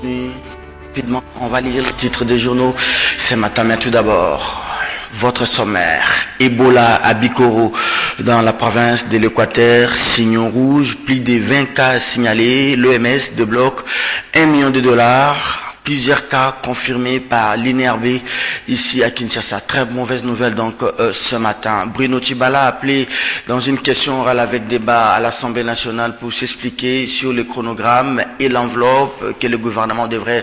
contenu. Rapidement, on va lire le titre des journaux ce matin, mais tout d'abord, votre sommaire. Ebola à Bikoro, dans la province de l'Équateur, signaux rouges, plus de 20 cas signalés. L'OMS débloque $1 million. Plusieurs cas confirmés par l'INRB ici à Kinshasa. Très mauvaise nouvelle donc ce matin. Bruno Tshibala a appelé dans une question orale avec débat à l'Assemblée nationale pour s'expliquer sur le chronogramme et l'enveloppe que le gouvernement devrait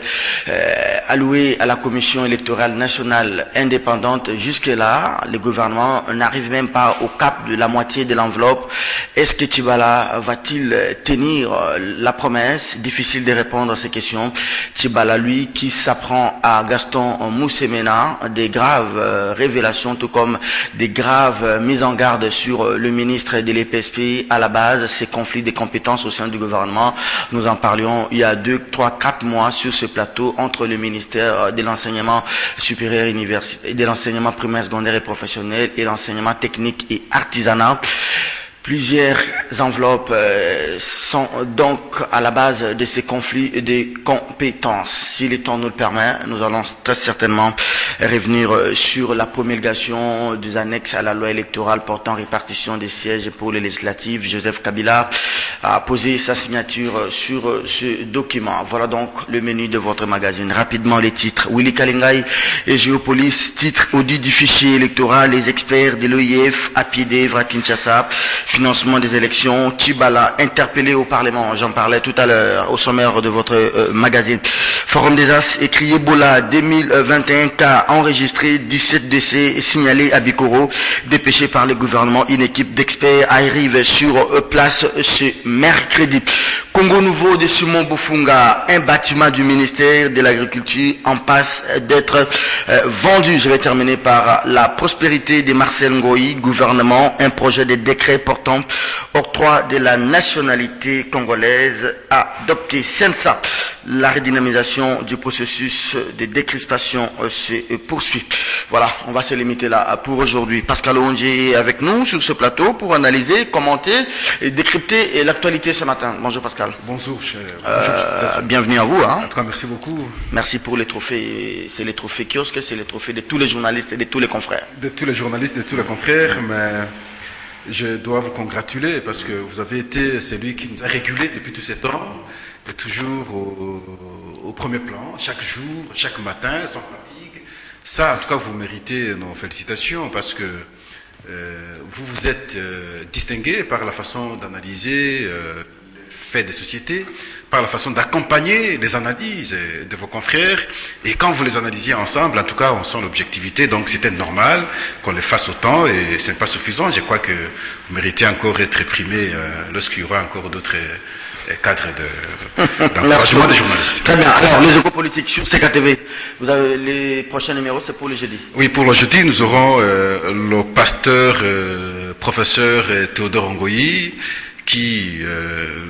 allouer à la Commission électorale nationale indépendante. Jusque-là, le gouvernement n'arrive même pas au cap de la moitié de l'enveloppe. Est-ce que Tshibala va-t-il tenir la promesse? Difficile de répondre à ces questions. Tshibala, lui, qui s'apprend à Gaston Moussemena des graves révélations, tout comme des graves mises en garde sur le ministre de l'EPSP à la base, ces conflits de compétences au sein du gouvernement. Nous en parlions il y a 2, 3, 4 mois sur ce plateau entre le ministère de l'enseignement supérieur universitaire, de l'enseignement primaire, secondaire et professionnel et l'enseignement technique et artisanal. Plusieurs enveloppes sont donc à la base de ces conflits de compétences. Si le temps nous le permet, nous allons très certainement revenir sur la promulgation des annexes à la loi électorale portant répartition des sièges pour les législatives. Joseph Kabila a posé sa signature sur ce document. Voilà donc le menu de votre magazine. Rapidement les titres. Willy Kalingai et Géopolis, titre audit du fichier électoral, les experts de l'OIF à pied d'œuvre à Kinshasa. Financement des élections, Tshibala interpellé au Parlement, j'en parlais tout à l'heure au sommaire de votre magazine. Forum des As, écrit Ebola, 2021 cas enregistrés, 17 décès signalés à Bikoro, dépêché par le gouvernement. Une équipe d'experts arrive sur place ce mercredi. Congo Nouveau de Simon Bofunga, un bâtiment du ministère de l'Agriculture en passe d'être vendu. Je vais terminer par la prospérité de Marcel Ngoï, gouvernement, un projet de décret portant octroi de la nationalité congolaise adopté. Sensa, la redynamisation du processus de décrispation se poursuit. Voilà, on va se limiter là pour aujourd'hui. Pascal Ondié est avec nous sur ce plateau pour analyser, commenter et décrypter l'actualité ce matin. Bonjour Pascal. Bonjour cher. Bienvenue à vous. En tout cas, merci beaucoup. Merci pour les trophées. C'est les trophées kiosques, c'est les trophées de tous les journalistes et de tous les confrères. De tous les journalistes, de tous les confrères, mais je dois vous congratuler parce que vous avez été celui qui nous a régulé depuis tous ces temps, et toujours au premier plan, chaque jour, chaque matin, sans fatigue. Ça, en tout cas, vous méritez nos félicitations parce que vous vous êtes distingué par la façon d'analyser fait des sociétés, par la façon d'accompagner les analyses de vos confrères. Et quand vous les analysiez ensemble, en tout cas, on sent l'objectivité. Donc, c'était normal qu'on les fasse autant et ce n'est pas suffisant. Je crois que vous méritez encore d'être primé lorsqu'il y aura encore d'autres cadres d'encouragement des journalistes. Très bien. Alors, les échos politiques sur CKTV, vous avez les prochains numéros, c'est pour le jeudi. Oui, pour le jeudi, nous aurons le pasteur, professeur Théodore Ngoï, qui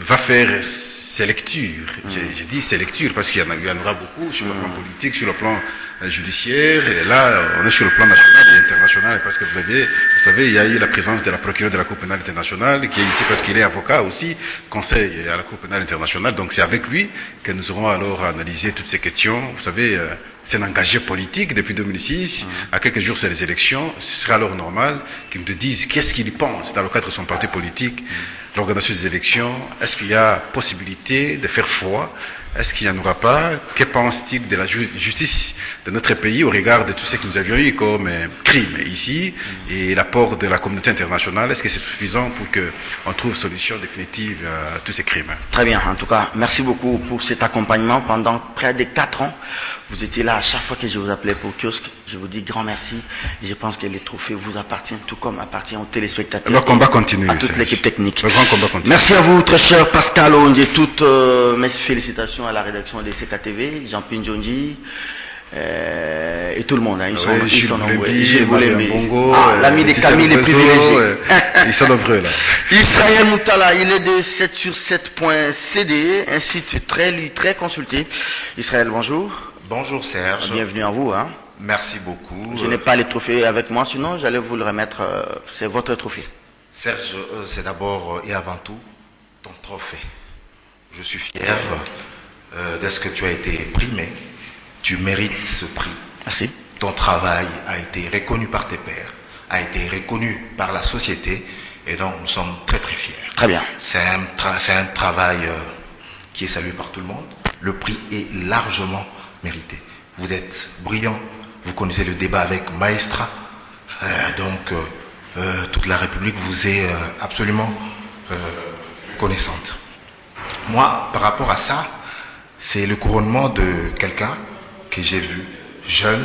va faire ses lectures. J'ai dit ses lectures parce qu'il y en aura beaucoup sur le plan politique, sur le plan judiciaire. Et là, on est sur le plan national et international parce que vous savez, il y a eu la présence de la procureure de la Cour pénale internationale qui est ici parce qu'il est avocat aussi, conseil à la Cour pénale internationale. Donc c'est avec lui que nous aurons alors analysé toutes ces questions. Vous savez, c'est un engagé politique depuis 2006. À quelques jours, c'est les élections. Ce sera alors normal qu'il nous dise qu'est-ce qu'il pense dans le cadre de son parti politique, l'organisation des élections. Est-ce qu'il y a possibilité de faire foi? Est-ce qu'il n'y en aura pas? Que pense-t-il de la justice de notre pays au regard de tout ce que nous avions eu comme crime ici et l'apport de la communauté internationale? Est-ce que c'est suffisant pour qu'on trouve une solution définitive à tous ces crimes? Très bien. En tout cas, merci beaucoup pour cet accompagnement pendant près de 4 ans. Vous étiez là à chaque fois que je vous appelais pour kiosque. Je vous dis grand merci. Et je pense que les trophées vous appartiennent, tout comme appartient aux téléspectateurs. Le combat continue. À toute l'équipe technique. Le grand combat continue. Merci à vous, très cher Pascal Ondié. Toutes mes félicitations à la rédaction de CKTV, Jean-Pin Djonji, et tout le monde. Ils sont nombreux. L'ami de Camille, les privilégiés. Ils sont nombreux là. Israël Moutala, il est de 7sur7.cd, un site très lu, très consulté. Israël, bonjour. Bonjour Serge. Bienvenue à vous. Merci beaucoup. Je n'ai pas les trophées avec moi, sinon j'allais vous le remettre. C'est votre trophée. Serge, c'est d'abord et avant tout ton trophée. Je suis fier dès que tu as été primé, tu mérites ce prix. Merci. Ton travail a été reconnu par tes pairs, a été reconnu par la société, et donc nous sommes très très fiers. Très bien. C'est un travail qui est salué par tout le monde. Le prix est largement mérité. Vous êtes brillant, vous connaissez le débat avec Maestra, toute la République vous est absolument connaissante. Moi, par rapport à ça, c'est le couronnement de quelqu'un que j'ai vu jeune.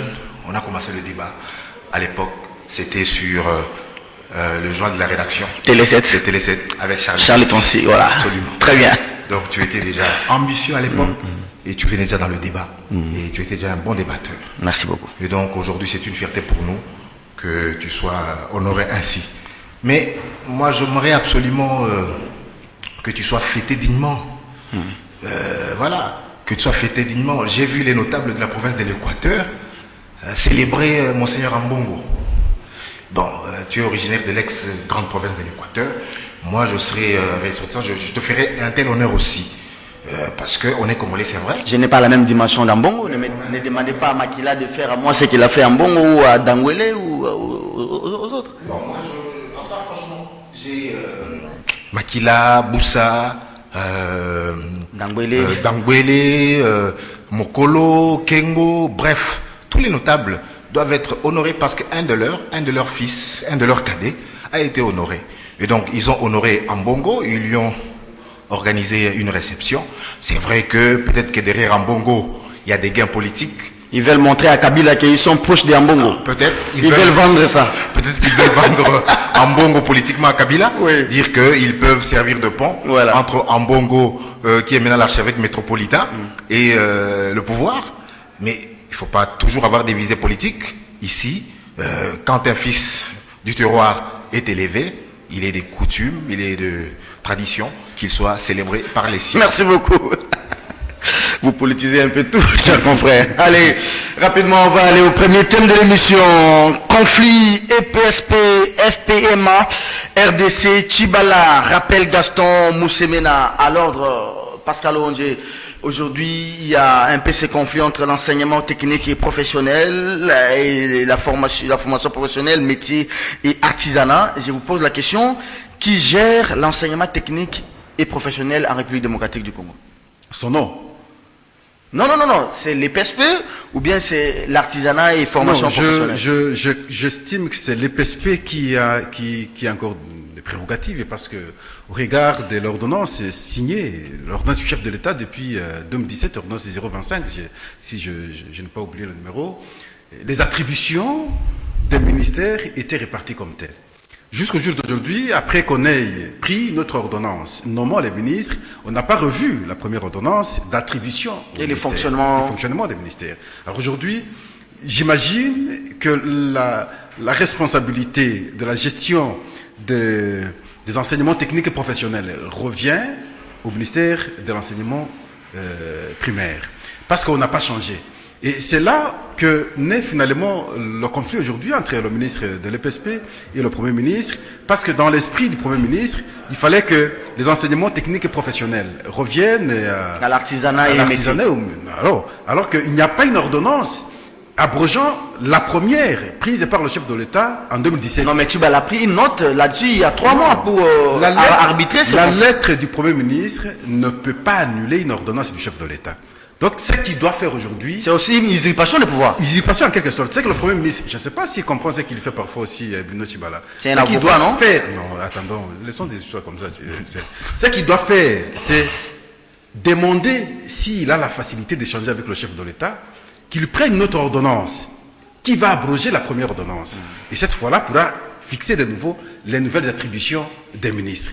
On a commencé le débat. À l'époque, c'était sur le joint de la rédaction. Télé 7. C'est Télé 7 avec Charles Tonsi, voilà. Absolument. Très bien. Donc tu étais déjà ambitieux à l'époque et tu venais déjà dans le débat. Et tu étais déjà un bon débatteur. Merci beaucoup. Et donc aujourd'hui, c'est une fierté pour nous que tu sois honoré ainsi. Mais moi, j'aimerais absolument que tu sois fêté dignement. Voilà, que tu sois fêté dignement. J'ai vu les notables de la province de l'Équateur célébrer Monseigneur Ambongo. Bon, tu es originaire de l'ex-grande province de l'Équateur. Moi, je serai ressortissant, je te ferai un tel honneur aussi. Parce qu'on est congolais, c'est vrai. Je n'ai pas la même dimension d'Ambongo. Ne demandez pas à Makila de faire à moi ce qu'il a fait à Mbongo ou à Dangwele ou aux autres. Bon, moi, franchement, j'ai Makila, Boussa, Dangwele, Mokolo, Kengo, bref, tous les notables doivent être honorés parce qu'un de leurs fils, un de leurs cadets a été honoré. Et donc, ils ont honoré Ambongo, ils lui ont organisé une réception. C'est vrai que peut-être que derrière Ambongo, il y a des gains politiques. Ils veulent montrer à Kabila qu'ils sont proches d'Ambongo. Peut-être ils veulent vendre ça. Peut-être qu'ils veulent vendre Ambongo politiquement à Kabila. Oui. Dire qu'ils peuvent servir de pont entre Ambongo, qui est maintenant l'archevêque métropolitain, et le pouvoir. Mais il ne faut pas toujours avoir des visées politiques. Ici, quand un fils du terroir est élevé, il est des coutumes, il est de tradition qu'il soit célébré par les siens. Merci beaucoup. Vous politisez un peu tout, chers confrères. Allez, rapidement, on va aller au premier thème de l'émission. Conflit EPSP, FPMA, RDC, Chibala, rappel Gaston Moussemena. À l'ordre, Pascal Onge. Aujourd'hui, il y a un peu ce conflit entre l'enseignement technique et professionnel et la formation professionnelle, métier et artisanat. Je vous pose la question, qui gère l'enseignement technique et professionnel en République démocratique du Congo? Son nom? Non, c'est l'EPSP ou bien c'est l'artisanat et formation professionnelle? J'estime que c'est l'EPSP qui a encore des prérogatives parce que au regard de l'ordonnance signée, l'ordonnance du chef de l'État depuis 2017, l'ordonnance 025, si je n'ai pas oublié le numéro, les attributions des ministères étaient réparties comme telles. Jusqu'au jour d'aujourd'hui, après qu'on ait pris notre ordonnance nommant les ministres, on n'a pas revu la première ordonnance d'attribution et le fonctionnement des ministères. Alors aujourd'hui, j'imagine que la responsabilité de la gestion des enseignements techniques et professionnels revient au ministère de l'enseignement primaire. Parce qu'on n'a pas changé. Et c'est là que naît finalement le conflit aujourd'hui entre le ministre de l'EPSP et le Premier ministre, parce que dans l'esprit du Premier ministre, il fallait que les enseignements techniques et professionnels reviennent à l'artisanat et métier. Alors qu'il n'y a pas une ordonnance abrogeant la première prise par le chef de l'État en 2017. Non, mais tu as pris une note là-dessus il y a 3 mois pour arbitrer ce La lettre du Premier ministre ne peut pas annuler une ordonnance du chef de l'État. Donc, ce qu'il doit faire aujourd'hui... C'est aussi une usurpation de pouvoir. Usurpation en quelque sorte. C'est que le Premier ministre, je ne sais pas s'il comprend ce qu'il fait parfois aussi, Bruno Chibala. C'est un avocat, non? Non, attendons, laissons des histoires comme ça. Ce qu'il doit faire, c'est demander s'il a la facilité d'échanger avec le chef de l'État, qu'il prenne une autre ordonnance qui va abroger la première ordonnance. Et cette fois-là, pourra fixer de nouveau les nouvelles attributions des ministres.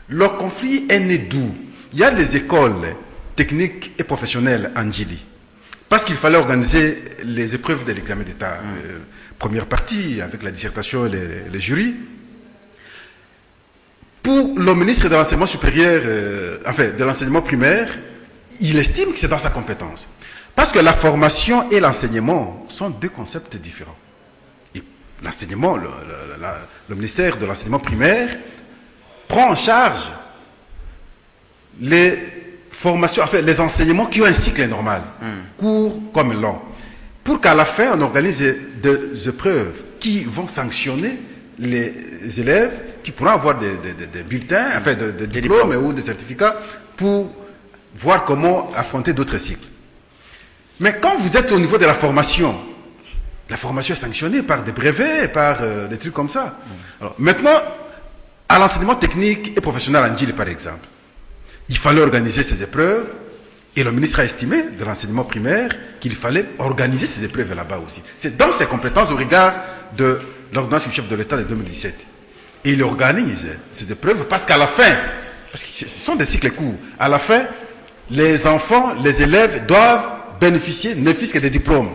Le conflit est né d'où? Il y a des écoles techniques et professionnelles en Djili. Parce qu'il fallait organiser les épreuves de l'examen d'État. Première partie, avec la dissertation et les jurys. Pour le ministre de l'enseignement supérieur, de l'enseignement primaire, il estime que c'est dans sa compétence. Parce que la formation et l'enseignement sont deux concepts différents. Et l'enseignement, le ministère de l'enseignement primaire prend en charge les formations, enfin les enseignements qui ont un cycle normal, court comme long, pour qu'à la fin on organise des épreuves qui vont sanctionner les élèves qui pourront avoir des bulletins, enfin des diplômes ou des certificats pour voir comment affronter d'autres cycles. Mais quand vous êtes au niveau de la formation est sanctionnée par des brevets, par des trucs comme ça. Alors, maintenant, à l'enseignement technique et professionnel en Djili, par exemple, il fallait organiser ces épreuves et le ministre a estimé de l'enseignement primaire qu'il fallait organiser ces épreuves là-bas aussi. C'est dans ses compétences au regard de l'ordonnance du chef de l'État de 2017. Et il organise ces épreuves parce qu'à la fin, parce que ce sont des cycles courts, à la fin, les enfants, les élèves doivent bénéficier, ne fût-ce que des diplômes.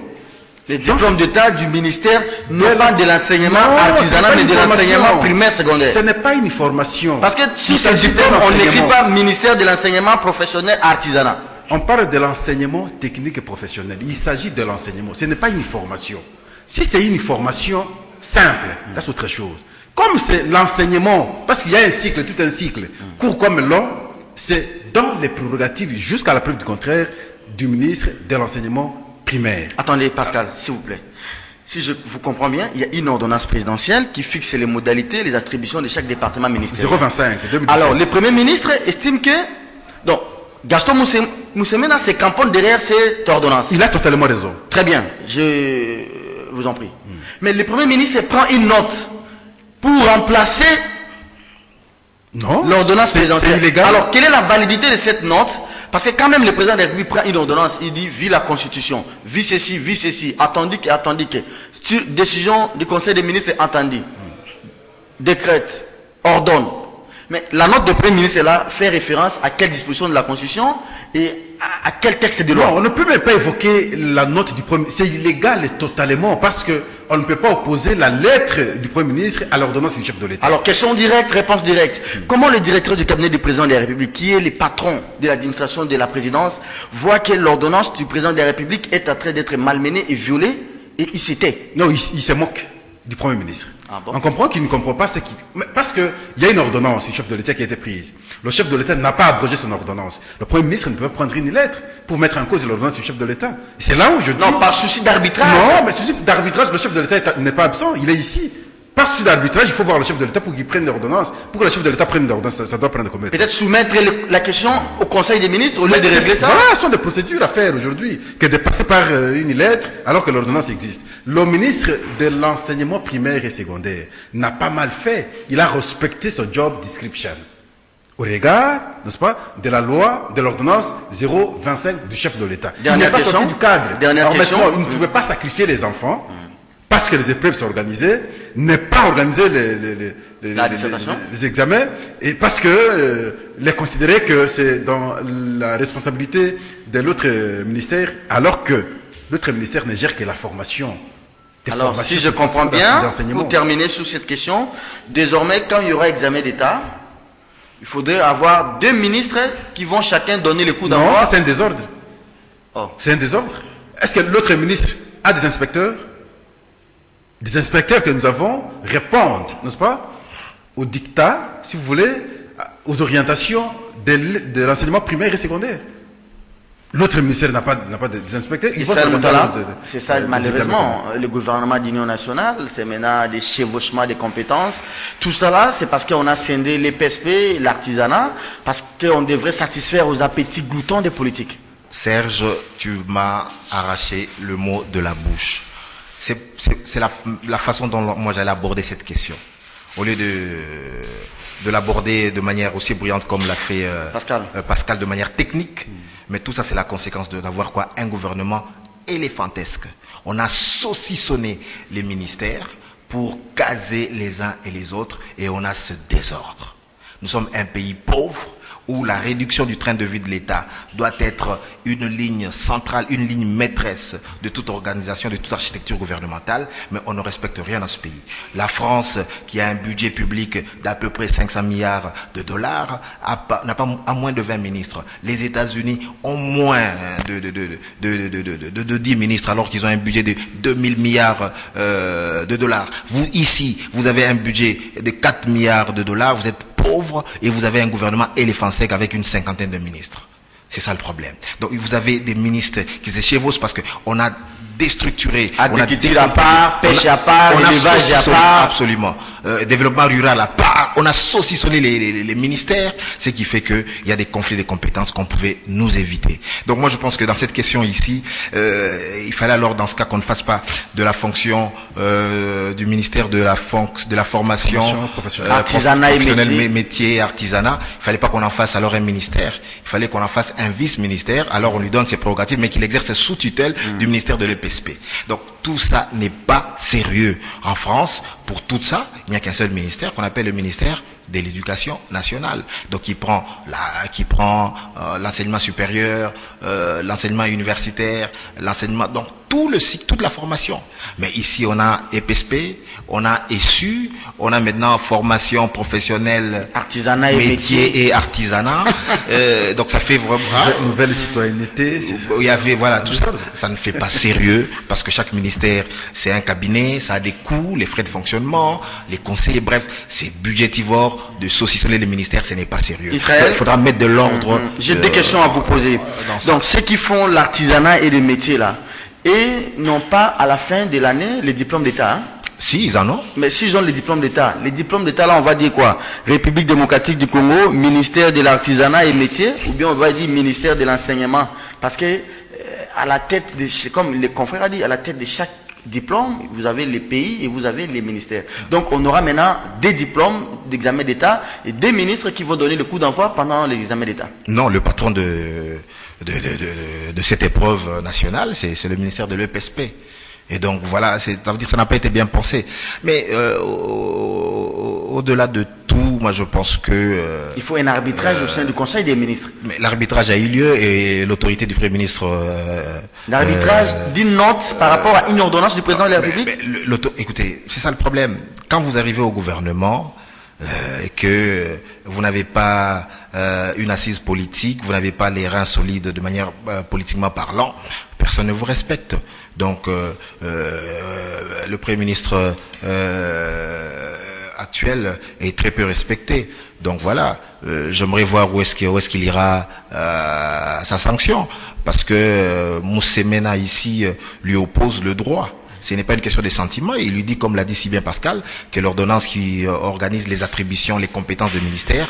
Les diplômes d'État du ministère, non pas de l'enseignement artisanal, mais de l'enseignement primaire secondaire. Ce n'est pas une formation. Parce que sur ces diplômes, on n'écrit pas ministère de l'enseignement professionnel artisanal. On parle de l'enseignement technique et professionnel. Il s'agit de l'enseignement. Ce n'est pas une formation. Si c'est une formation simple, c'est autre chose. Comme c'est l'enseignement, parce qu'il y a un cycle, tout un cycle, court comme long, c'est dans les prérogatives, jusqu'à la preuve du contraire, du ministre de l'enseignement primaire. Attendez, Pascal, s'il vous plaît. Si je vous comprends bien, il y a une ordonnance présidentielle qui fixe les modalités, les attributions de chaque département ministériel. 025, 2017. Alors, le Premier ministre estime que... Donc, Gaston Moussemena se camponne derrière cette ordonnance. Il a totalement raison. Très bien, je vous en prie. Mais le Premier ministre prend une note pour remplacer l'ordonnance présidentielle. C'est illégal. Alors, quelle est la validité de cette note? Parce que quand même le président de la République prend une ordonnance, il dit, vie la Constitution, vie ceci, attendu que, sur décision du Conseil des ministres entendue, décrète, ordonne. Mais la note de Premier ministre là fait référence à quelle disposition de la Constitution et à quel texte de loi? Non, on ne peut même pas évoquer la note du Premier ministre. C'est illégal totalement parce qu'on ne peut pas opposer la lettre du Premier ministre à l'ordonnance du chef de l'État. Alors, question directe, réponse directe. Comment le directeur du cabinet du président de la République, qui est le patron de l'administration de la présidence, voit que l'ordonnance du président de la République est en train d'être malmenée et violée et il s'était? Non, il se moque du Premier ministre. Ah bon? On comprend qu'il ne comprend pas ce qui... Parce qu'il y a une ordonnance du chef de l'État qui a été prise. Le chef de l'État n'a pas abrogé son ordonnance. Le Premier ministre ne peut pas prendre une lettre pour mettre en cause l'ordonnance du chef de l'État. C'est là où je dis... Non, par souci d'arbitrage. Non, mais souci d'arbitrage, le chef de l'État n'est pas absent, il est ici. Par souci d'arbitrage, il faut voir le chef de l'État pour qu'il prenne l'ordonnance. Pour que le chef de l'État prenne l'ordonnance, ça doit prendre combien de temps? Peut-être soumettre la question au Conseil des ministres au lieu de régler ça. Voilà, ce sont des procédures à faire aujourd'hui, que de passer par une lettre alors que l'ordonnance existe. Le ministre de l'enseignement primaire et secondaire n'a pas mal fait. Il a respecté son job description. Au regard, n'est-ce pas, de la loi, de l'ordonnance 025 du chef de l'État. Il n'est pas sorti du cadre. Dernière question. Maintenant, il ne pouvait pas sacrifier les enfants parce que les épreuves sont organisées, ne pas organiser les examens, et parce que les considérer que c'est dans la responsabilité de l'autre ministère, alors que l'autre ministère ne gère que la formation. Alors, si je comprends bien, pour terminer sur cette question, désormais, quand il y aura examen d'État, il faudrait avoir 2 ministres qui vont chacun donner le coup d'envoi. Non, ça c'est un désordre. Oh. C'est un désordre. Est-ce que l'autre ministre a des inspecteurs? Des inspecteurs que nous avons répondent, n'est-ce pas, aux dictats, si vous voulez, aux orientations de l'enseignement primaire et secondaire. L'autre ministère n'a pas des inspecteurs. C'est ça, malheureusement. Le gouvernement d'Union nationale, c'est maintenant des chevauchements de compétences. Tout ça là, c'est parce qu'on a scindé les PSP, l'artisanat, parce qu'on devrait satisfaire aux appétits gloutons des politiques. Serge, tu m'as arraché le mot de la bouche. C'est la façon dont moi j'allais aborder cette question. Au lieu de l'aborder de manière aussi bruyante comme l'a fait Pascal de manière technique. Mais tout ça, c'est la conséquence d'avoir quoi? Un gouvernement éléphantesque. On a saucissonné les ministères pour caser les uns et les autres et on a ce désordre. Nous sommes un pays pauvre où la réduction du train de vie de l'État doit être une ligne centrale, une ligne maîtresse de toute organisation, de toute architecture gouvernementale, mais on ne respecte rien dans ce pays. La France, qui a un budget public d'à peu près 500 milliards de dollars, n'a pas à moins de 20 ministres. Les États-Unis ont moins de 10 ministres, alors qu'ils ont un budget de 2000 milliards de dollars. Vous, ici, vous avez un budget de 4 milliards de dollars, vous êtes pauvre et vous avez un gouvernement éléphant sec avec une cinquantaine de ministres. C'est ça le problème. Donc vous avez des ministres qui se chevauchent parce qu'on a déstructuré, agriculture à part, pêche à part, élevage à part. Absolument. Développement rural à part. On a saucissonné les ministères, ce qui fait qu'il y a des conflits de compétences qu'on pouvait nous éviter. Donc moi je pense que dans cette question ici, il fallait alors dans ce cas qu'on ne fasse pas de la fonction du ministère de la formation artisanat et métier, artisanat. Il fallait pas qu'on en fasse alors un ministère. Il fallait qu'on en fasse un vice-ministère. Alors on lui donne ses prérogatives, mais qu'il exerce sous tutelle du ministère de l'EPSP. Donc tout ça n'est pas sérieux. En France, pour tout ça, il n'y a qu'un seul ministère qu'on appelle le ministère de l'Éducation nationale. Donc qui prend l'enseignement supérieur, l'enseignement universitaire, l'enseignement, donc tout le cycle, toute la formation. Mais ici on a EPSP, on a ESU, on a maintenant formation professionnelle, artisanat et métier et artisanat. Donc ça fait vraiment nouvelle citoyenneté. Il y avait voilà tout ça. Ça ne fait pas sérieux parce que chaque ministère c'est un cabinet, ça a des coûts, les frais de fonctionnement, les conseillers, bref, c'est budgétivore. De saucissonner les ministères, ce n'est pas sérieux. Israël, il faudra mettre de l'ordre. J'ai deux questions à vous poser. Donc, ceux qui font l'artisanat et les métiers là, et n'ont pas à la fin de l'année les diplômes d'État. Hein? Si, ils en ont. Mais s'ils ont les diplômes d'État là, on va dire quoi? République démocratique du Congo, ministère de l'artisanat et métiers, ou bien on va dire ministère de l'enseignement. Parce que à la tête de, comme les confrères a dit, à la tête de chaque diplôme, vous avez les pays et vous avez les ministères. Donc on aura maintenant des diplômes d'examen d'État et des ministres qui vont donner le coup d'envoi pendant l'examen d'État. Non, le patron de cette épreuve nationale, c'est le ministère de l'EPSP. Et donc voilà, ça veut dire que ça n'a pas été bien pensé. Mais au-delà de tout, moi je pense que... il faut un arbitrage au sein du Conseil des ministres. Mais l'arbitrage a eu lieu et l'autorité du Premier ministre... l'arbitrage d'une note par rapport à une ordonnance du président de la République. Écoutez, c'est ça le problème. Quand vous arrivez au gouvernement et que vous n'avez pas une assise politique, vous n'avez pas les reins solides de manière politiquement parlant, personne ne vous respecte. Donc le Premier ministre actuel est très peu respecté. Donc voilà, j'aimerais voir où est-ce qu'il ira sa sanction, parce que Moussemena ici lui oppose le droit. Ce n'est pas une question de sentiment. Il lui dit, comme l'a dit si bien Pascal, que l'ordonnance qui organise les attributions, les compétences du ministère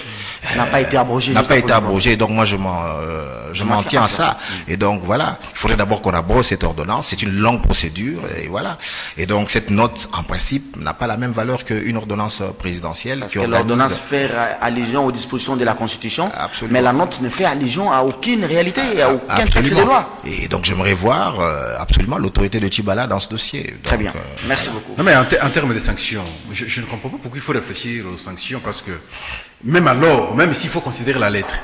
n'a pas été abrogée. N'a pas été abrogée. Donc moi, je m'en tiens à ça. Et donc voilà, il faudrait d'abord qu'on abroge cette ordonnance. C'est une longue procédure. Et voilà. Et donc cette note, en principe, n'a pas la même valeur qu'une ordonnance présidentielle. Parce que l'ordonnance fait allusion aux dispositions de la Constitution. Absolument. Mais la note ne fait allusion à aucune réalité et à aucun texte de loi. Et donc j'aimerais voir absolument l'autorité de Tchibala dans ce dossier. Très bien, merci beaucoup. Non mais en termes de sanctions, je ne comprends pas pourquoi il faut réfléchir aux sanctions, parce que même alors, même s'il faut considérer la lettre,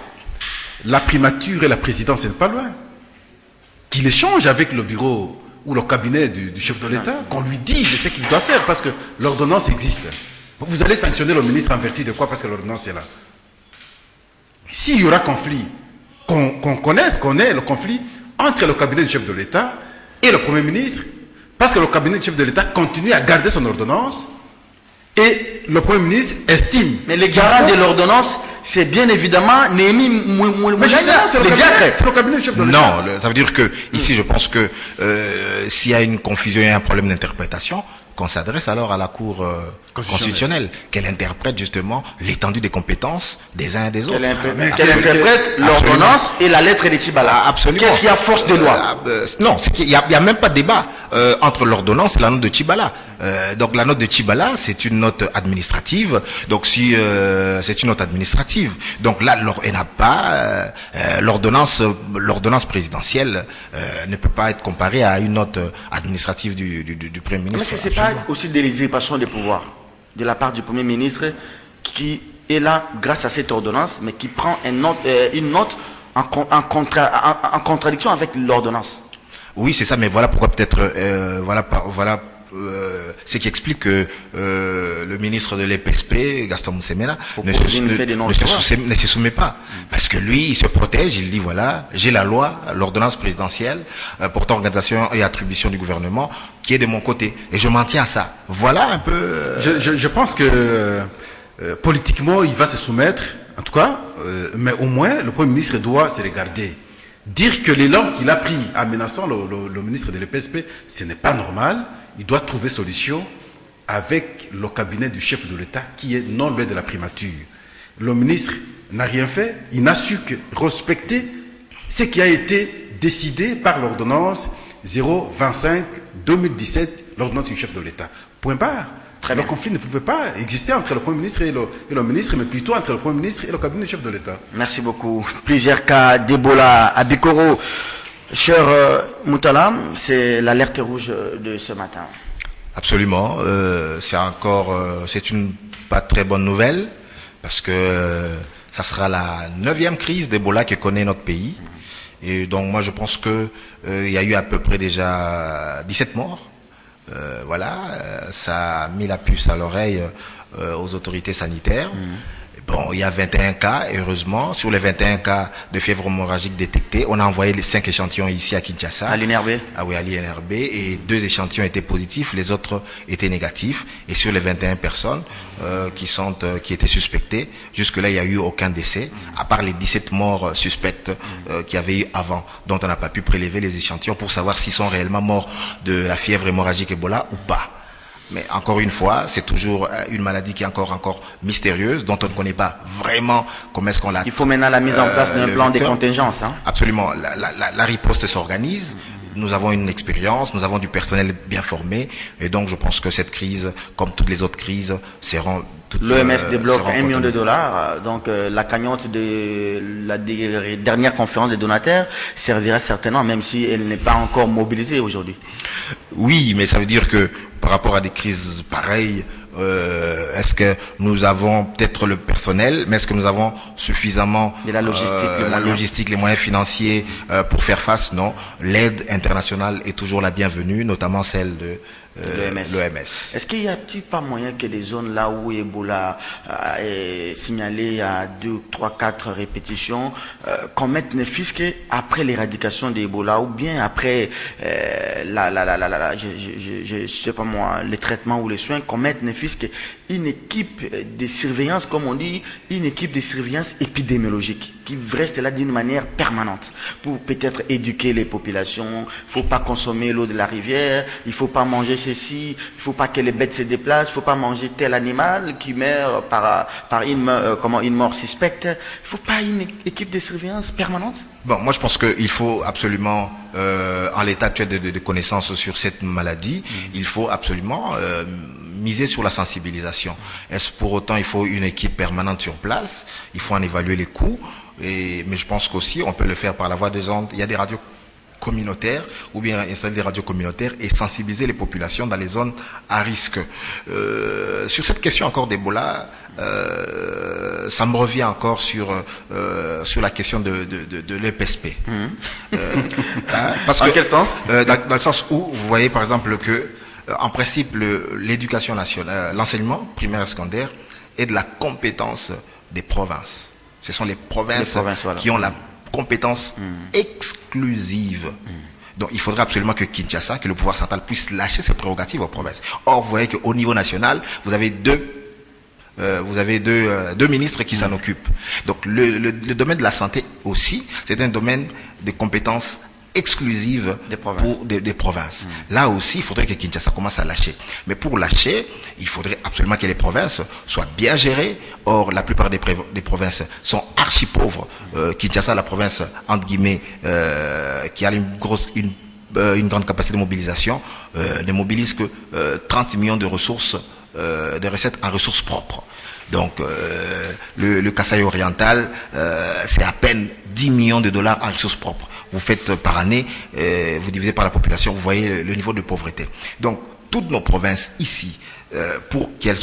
la primature et la présidence, c'est pas loin. Qu'il échange avec le bureau ou le cabinet du chef de l'État, qu'on lui dise ce qu'il doit faire, parce que l'ordonnance existe. Vous allez sanctionner le ministre en vertu de quoi? Parce que l'ordonnance est là. S'il y aura conflit, qu'on connaisse, qu'on ait le conflit entre le cabinet du chef de l'État et le Premier ministre, parce que le cabinet du chef de l'État continue à garder son ordonnance et le Premier ministre estime. Mais les garants de l'ordonnance, c'est bien évidemment Néhémie Moumouna, c'est le cabinet du chef de l'État. Non, ça veut dire que ici je pense que s'il y a une confusion et un problème d'interprétation, qu'on s'adresse alors à la Cour constitutionnelle, qu'elle interprète justement l'étendue des compétences des uns et des autres. Qu'elle interprète l'ordonnance et la lettre de Tchibala. Absolument. Qu'est-ce qu'il y a force de loi? Non, il n'y a même pas de débat entre l'ordonnance et la note de Tchibala. Donc la note de Tchibala, c'est une note administrative. Donc si c'est une note administrative, donc là, elle n'a pas l'ordonnance présidentielle ne peut pas être comparée à une note administrative du Premier ministre. Mais c'est pas aussi des usurpations de pouvoir de la part du Premier ministre qui est là grâce à cette ordonnance, mais qui prend une note en contradiction avec l'ordonnance. Oui, c'est ça, mais voilà pourquoi peut-être ce qui explique que le ministre de l'EPSP, Gaston Moussemena, ne se soumet pas. Parce que lui, il se protège, il dit voilà, j'ai la loi, l'ordonnance présidentielle, portant organisation et attribution du gouvernement, qui est de mon côté. Et je m'en tiens à ça. Voilà un peu... Je pense que politiquement, il va se soumettre, en tout cas, mais au moins, le Premier ministre doit se regarder. Dire que l'élan qu'il a pris en menaçant le ministre de l'EPSP, ce n'est pas normal. Il doit trouver solution avec le cabinet du chef de l'État qui est non loin de la primature. Le ministre n'a rien fait. Il n'a su que respecter ce qui a été décidé par l'ordonnance 025-2017, l'ordonnance du chef de l'État. Point barre. Le conflit ne pouvait pas exister entre le Premier ministre et le ministre, mais plutôt entre le Premier ministre et le cabinet du chef de l'État. Merci beaucoup. Plusieurs cas d'Ebola à Bikoro. Cher Moutala, c'est l'alerte rouge de ce matin. Absolument. C'est une pas très bonne nouvelle, parce que ça sera la 9e crise d'Ebola que connaît notre pays. Et donc moi je pense que il y a eu à peu près déjà 17 morts. Ça a mis la puce à l'oreille aux autorités sanitaires. Bon, il y a 21 cas, et heureusement, sur les 21 cas de fièvre hémorragique détectés, on a envoyé les 5 échantillons ici à Kinshasa. À l'INRB? Ah oui, à l'INRB, et 2 échantillons étaient positifs, les autres étaient négatifs. Et sur les 21 personnes qui étaient suspectées, jusque-là, il n'y a eu aucun décès, à part les 17 morts suspectes qu'il y avait eu avant, dont on n'a pas pu prélever les échantillons pour savoir s'ils sont réellement morts de la fièvre hémorragique Ebola ou pas. Mais encore une fois, c'est toujours une maladie qui est encore mystérieuse, dont on ne connaît pas vraiment comment est-ce qu'on l'a... Il faut maintenant la mise en place d'un plan de contingence. Hein? Absolument. La riposte s'organise. Nous avons une expérience, nous avons du personnel bien formé, et donc je pense que cette crise, comme toutes les autres crises, seront... L'OMS débloque $1 million. Donc la cagnotte de la dernière conférence des donataires servira certainement, même si elle n'est pas encore mobilisée aujourd'hui. Oui, mais ça veut dire que par rapport à des crises pareilles, est-ce que nous avons peut-être le personnel, mais est-ce que nous avons suffisamment la logistique, les moyens financiers pour faire face? Non. L'aide internationale est toujours la bienvenue, notamment celle de l'OMS. Est-ce qu'il n'y a-t-il pas moyen que les zones là où Ebola est signalé à 2, 3, 4 répétitions, qu'on mette ne fût-ce qu'après l'éradication d'Ebola ou bien après je sais pas moi, les traitements ou les soins, qu'on mette ne fût-ce qu'une équipe de surveillance, comme on dit, une équipe de surveillance épidémiologique qui reste là d'une manière permanente pour peut-être éduquer les populations. Il ne faut pas consommer l'eau de la rivière, il ne faut pas manger ceci, il ne faut pas que les bêtes se déplacent, il ne faut pas manger tel animal qui meurt par une mort suspecte. Il ne faut pas une équipe de surveillance permanente? Bon, moi je pense qu'il faut absolument, en l'état actuel de connaissances sur cette maladie, il faut absolument miser sur la sensibilisation. Est-ce pour autant il faut une équipe permanente sur place? Il faut en évaluer les coûts, mais je pense qu'aussi on peut le faire par la voie des ondes. Il y a des radios communautaires, ou bien installer des radios communautaires et sensibiliser les populations dans les zones à risque. Sur cette question encore d'Ebola, ça me revient encore sur la question de l'EPSP. En quel sens? Dans le sens où, vous voyez par exemple que, en principe, l'éducation nationale, l'enseignement primaire et secondaire est de la compétence des provinces. Ce sont les provinces voilà, qui ont la compétence exclusive. Donc il faudrait absolument que Kinshasa, que le pouvoir central puisse lâcher ses prérogatives aux provinces. Or, vous voyez qu'au niveau national, vous avez deux ministres qui s'en occupent. Donc le domaine de la santé aussi, c'est un domaine de compétences exclusive pour des provinces. Là aussi, il faudrait que Kinshasa commence à lâcher. Mais pour lâcher, il faudrait absolument que les provinces soient bien gérées. Or, la plupart des provinces sont archi pauvres. Kinshasa, la province, entre guillemets, qui a une grande capacité de mobilisation, ne mobilise que 30 millions de ressources, de recettes en ressources propres. Donc, le Kasaï oriental, c'est à peine 10 millions de dollars en ressources propres. Vous faites par année, vous divisez par la population, vous voyez le niveau de pauvreté. Donc, toutes nos provinces ici, pour qu'elles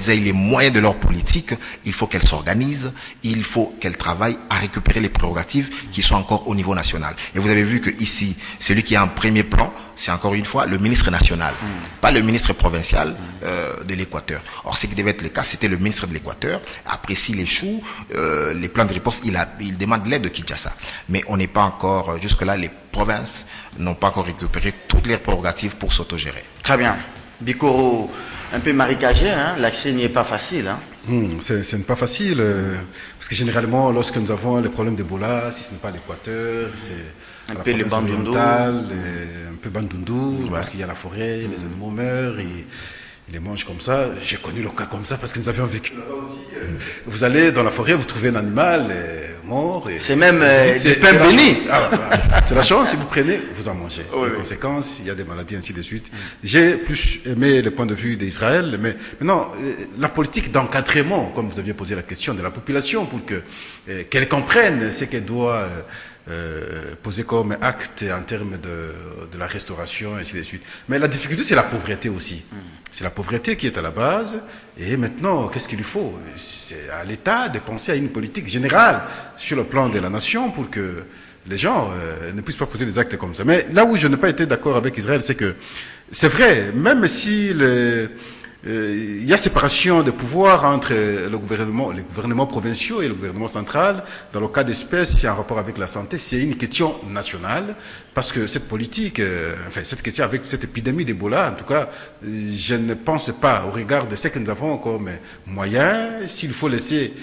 aient les moyens de leur politique, il faut qu'elles s'organisent, il faut qu'elles travaillent à récupérer les prérogatives qui sont encore au niveau national. Et vous avez vu que ici, celui qui est en premier plan, c'est encore une fois le ministre national, pas le ministre provincial de l'Équateur. Or, ce qui devait être le cas, c'était le ministre de l'Équateur. Après, s'il échoue, les plans de riposte, il demande l'aide de Kinshasa. Mais on n'est pas encore, jusque-là, les provinces n'ont pas encore récupéré toutes leurs prérogatives pour s'autogérer. Très bien. Bikoro, un peu marécagé, hein? L'accès n'y est pas facile. Hein? Ce n'est pas facile, parce que généralement, lorsque nous avons les problèmes d'Ebola, si ce n'est pas l'Équateur, c'est un peu le Bandundu, un peu Bandundu, parce qu'il y a la forêt, les animaux meurent, ils les mangent comme ça. J'ai connu le cas comme ça, parce que nous avions vécu là-bas aussi. Vous allez dans la forêt, vous trouvez un animal mort. C'est même du pain béni. C'est la chance, si vous prenez, vous en mangez. Les conséquences, il y a des maladies, ainsi de suite. J'ai plus aimé le point de vue d'Israël, mais maintenant, la politique d'encadrement, comme vous aviez posé la question, de la population, pour qu'elle comprenne ce qu'elle doit poser comme acte en termes de la restauration, ainsi de suite. Mais la difficulté, c'est la pauvreté aussi. C'est la pauvreté qui est à la base. Et maintenant, qu'est-ce qu'il faut? C'est à l'État de penser à une politique générale sur le plan de la nation pour que les gens ne puissent pas poser des actes comme ça. Mais là où je n'ai pas été d'accord avec Israël, c'est que c'est vrai, même si il y a séparation de pouvoir entre les gouvernements provinciaux et le gouvernement central. Dans le cas d'espèce, c'est en rapport avec la santé, c'est une question nationale, parce que cette politique, cette question avec cette épidémie d'Ebola, en tout cas, je ne pense pas, au regard de ce que nous avons comme moyen, s'il faut laisser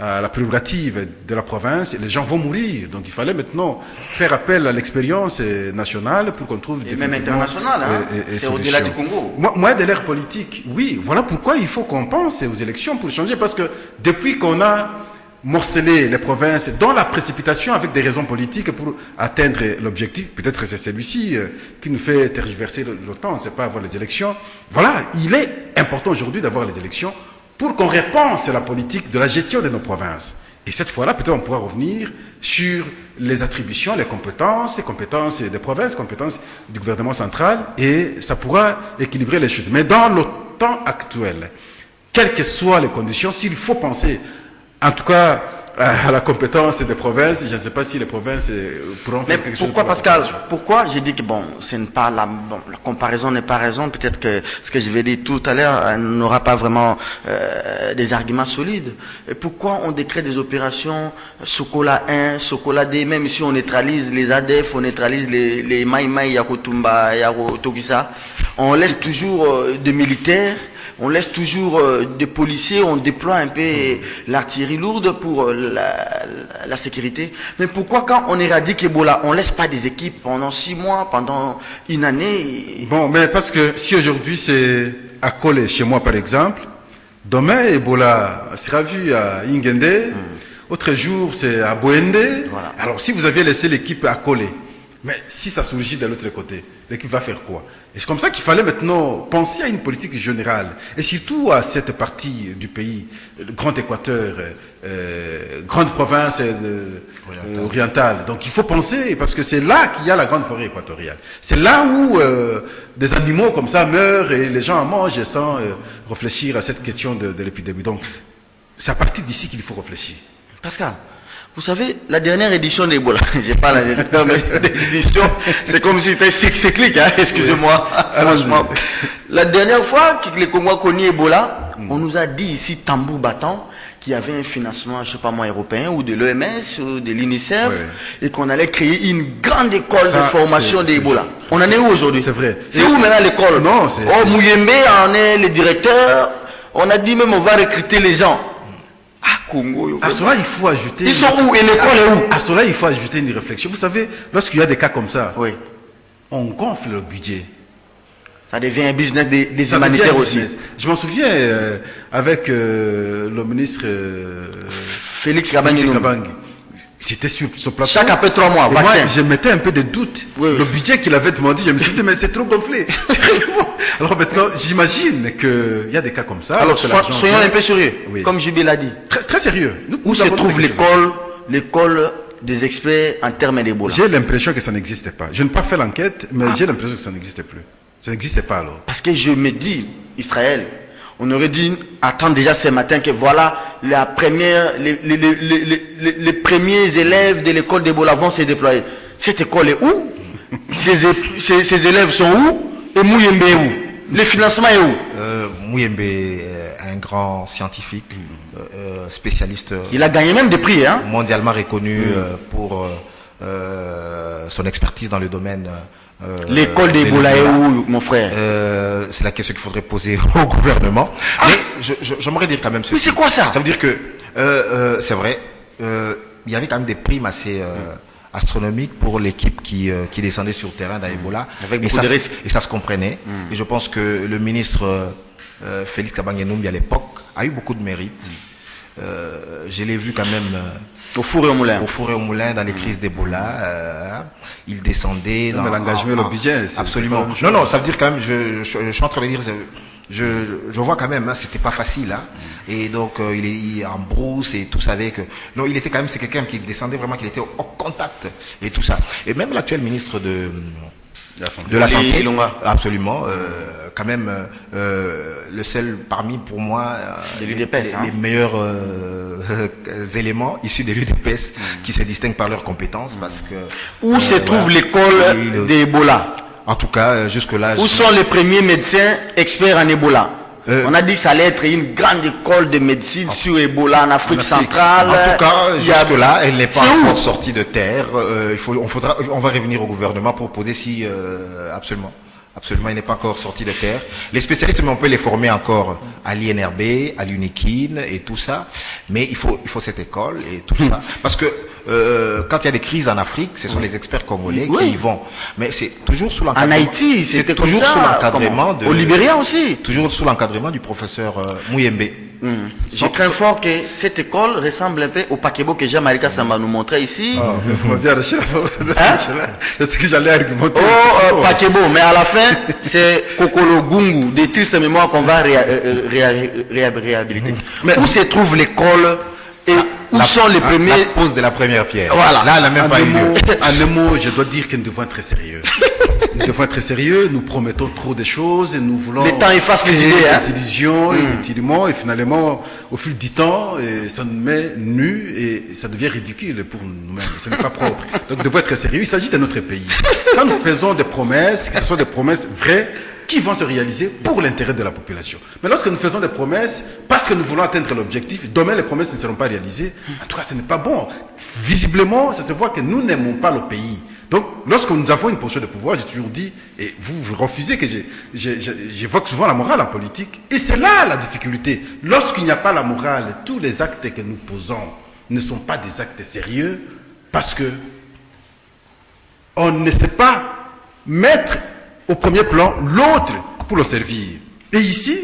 à la prérogative de la province, les gens vont mourir. Donc il fallait maintenant faire appel à l'expérience nationale pour qu'on trouve et même internationale, c'est au-delà du Congo. Moi, de l'ère politique, oui, voilà pourquoi il faut qu'on pense aux élections pour changer, parce que depuis qu'on a morcelé les provinces dans la précipitation avec des raisons politiques pour atteindre l'objectif, peut-être c'est celui-ci qui nous fait tergiverser le temps, c'est pas avoir les élections. Voilà, il est important aujourd'hui d'avoir les élections pour qu'on repense la politique de la gestion de nos provinces. Et cette fois-là, peut-être on pourra revenir sur les attributions, les compétences des provinces, compétences du gouvernement central, et ça pourra équilibrer les choses. Mais dans le temps actuel, quelles que soient les conditions, s'il faut penser, en tout cas, à la compétence des provinces, je ne sais pas si les provinces pourront faire quelque chose. Pourquoi, Pascal? Pourquoi j'ai dit que ce n'est pas la comparaison n'est pas raison. Peut-être que ce que je vais dire tout à l'heure n'aura pas vraiment des arguments solides. Et pourquoi on décrète des opérations Sokola 1, Sokola 2, même si on neutralise les ADF, on neutralise les Maïmaï, Yakotumba, Togisa, on laisse toujours des militaires. On laisse toujours des policiers, on déploie un peu l'artillerie lourde pour la sécurité. Mais pourquoi quand on éradique Ebola, on ne laisse pas des équipes pendant 6 mois, pendant une année? Bon, mais parce que si aujourd'hui c'est à Kolé, chez moi par exemple, demain Ebola sera vu à Ingende, autre jour c'est à Boende. Voilà. Alors si vous aviez laissé l'équipe à Kolé, mais si ça surgit de l'autre côté, l'équipe va faire quoi? Et c'est comme ça qu'il fallait maintenant penser à une politique générale, et surtout à cette partie du pays, le Grand Équateur, grande province orientale. Donc il faut penser, parce que c'est là qu'il y a la grande forêt équatoriale. C'est là où des animaux comme ça meurent et les gens en mangent sans réfléchir à cette question de l'épidémie. Donc c'est à partir d'ici qu'il faut réfléchir. Pascal, vous savez, la dernière édition d'Ebola, j'ai pas la dernière édition, c'est comme si c'était cyclique, hein, excusez-moi, franchement. La dernière fois que les Congolais ont connu Ebola, on nous a dit ici, tambour battant, qu'il y avait un financement, je sais pas moi, européen, ou de l'OMS, ou de l'UNICEF, et qu'on allait créer une grande école de formation d'Ebola. On en est où aujourd'hui? C'est vrai. C'est où maintenant l'école? Non, c'est... Oh, Mouyembe en est le directeur, on a dit même on va recruter les gens. Congo, à cela, il faut ajouter... Ils sont où? Et l'école est où? À cela, il faut ajouter une réflexion. Vous savez, lorsqu'il y a des cas comme ça, oui, on gonfle le budget. Ça devient un business des humanitaires aussi. Je m'en souviens avec le ministre Félix Kabangi. C'était sur ce plateau. Chaque après 3 mois, moi, je mettais un peu de doute. Oui, le budget qu'il avait demandé, je me suis dit, mais c'est trop gonflé. Alors maintenant, j'imagine qu'il y a des cas comme ça. Alors, soyons un peu sérieux, comme Jubi l'a dit. Très, très sérieux. Où se trouve l'école des experts en termes d'Ebola? J'ai l'impression que ça n'existait pas. Je n'ai pas fait l'enquête, mais j'ai l'impression que ça n'existait plus. Ça n'existait pas alors. Parce que je me dis, Israël, on aurait dû attendre déjà ce matin que voilà, les premiers élèves de l'école d'Ebola vont se déployer. Cette école est où? ces élèves sont où? Et Mouyembe est où? Le financement est où? Mouyembe est un grand scientifique, spécialiste. Il a gagné même des prix, hein? Mondialement reconnu pour son expertise dans le domaine. L'école d'Ebola est où, mon frère? C'est la question qu'il faudrait poser au gouvernement. Mais j'aimerais dire quand même ceci. Mais c'est quoi ça? Ça veut dire que, c'est vrai, il y avait quand même des primes assez astronomiques pour l'équipe qui descendait sur le terrain d'Ebola. Avec beaucoup de risques. Et ça se comprenait. Et je pense que le ministre Félix Kabange-Numbi à l'époque a eu beaucoup de mérite. Je l'ai vu quand même au four et au moulin. Au four et au moulin dans les crises d'Ebola. Il descendait dans l'engagement et le budget. Absolument. Non, ça veut dire quand même, je suis en train de dire, je vois quand même, hein, c'était pas facile. Hein, et donc, il est en brousse et tout ça avec. Non, il était quand même, c'est quelqu'un qui descendait vraiment, qui était au contact et tout ça. Et même l'actuel ministre de la santé, absolument, quand même le seul parmi pour moi les meilleurs éléments issus de l'UDPS qui se distinguent par leurs compétences parce que où se trouve l'école d'Ebola? En tout cas, jusque là. Où sont les premiers médecins experts en Ebola? On a dit que ça allait être une grande école de médecine sur Ebola en Afrique centrale. En tout cas, jusque-là, elle n'est pas encore sortie de terre. On va revenir au gouvernement pour poser si absolument, il n'est pas encore sorti de terre. Les spécialistes, mais on peut les former encore à l'INRB, à l'UNIKIN et tout ça. Mais il faut cette école et tout ça, parce que quand il y a des crises en Afrique, ce sont les experts congolais qui y vont. Mais c'est toujours sous l'encadrement. En Haïti, c'était toujours sous l'encadrement au Libéria aussi. Toujours sous l'encadrement du professeur Mouyembe. Je crains fort que cette école ressemble un peu au Pakebo que Jean-Marie Kassamba nous montrait ici. C'est ce que j'allais argumenter. Pakebo, mais à la fin, c'est Kokolo Gungu, des tristes mémoires qu'on va réhabiliter. Mais où se trouve l'école et où sont les premiers... La pose de la première pierre. Voilà. Là, elle n'a même pas eu lieu. En un mot, je dois dire que nous devons être très sérieux. Nous devons être très sérieux, nous promettons trop de choses et nous voulons... Le temps efface les idées. Des illusions inutilement et finalement, au fil du temps, ça nous met nus et ça devient ridicule pour nous-mêmes. Ce n'est pas propre. Donc nous devons être très sérieux. Il s'agit de notre pays. Quand nous faisons des promesses, que ce soit des promesses vraies, qui vont se réaliser pour l'intérêt de la population. Mais lorsque nous faisons des promesses, parce que nous voulons atteindre l'objectif, demain les promesses ne seront pas réalisées. En tout cas, ce n'est pas bon. Visiblement, ça se voit que nous n'aimons pas le pays. Donc, lorsque nous avons une posture de pouvoir, j'ai toujours dit, et vous refusez que j'évoque souvent la morale en politique, et c'est là la difficulté. Lorsqu'il n'y a pas la morale, tous les actes que nous posons ne sont pas des actes sérieux, parce que on ne sait pas mettre au premier plan l'autre pour le servir. Et ici,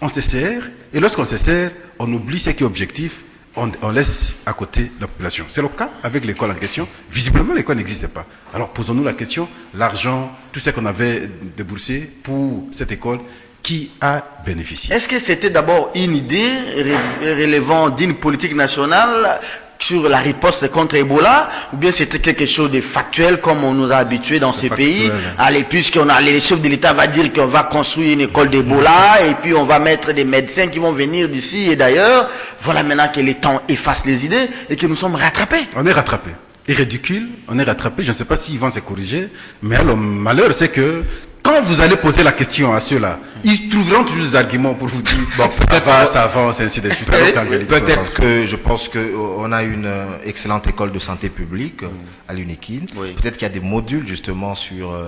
on se sert, et lorsqu'on se sert, on oublie ce qui est objectif, on laisse à côté la population. C'est le cas avec l'école en question. Visiblement, l'école n'existe pas. Alors posons-nous la question, l'argent, tout ce qu'on avait déboursé pour cette école, qui a bénéficié? Est-ce que c'était d'abord une idée relevant d'une politique nationale sur la riposte contre Ebola, ou bien c'était quelque chose de factuel comme on nous a habitués dans ces pays? Allez, puisqu'on a les chefs de l'État va dire qu'on va construire une école d'Ebola et puis on va mettre des médecins qui vont venir d'ici et d'ailleurs. Voilà maintenant que les temps effacent les idées et que nous sommes rattrapés. On est rattrapés. Et ridicule, on est rattrapés. Je ne sais pas s'ils vont se corriger, mais le malheur c'est que quand vous allez poser la question à ceux-là, ils trouveront toujours des arguments pour vous dire bon, ça avance, ainsi de suite. Peut-être que je pense qu'on a une excellente école de santé publique à l'UNIKIN. Oui. Peut-être qu'il y a des modules justement sur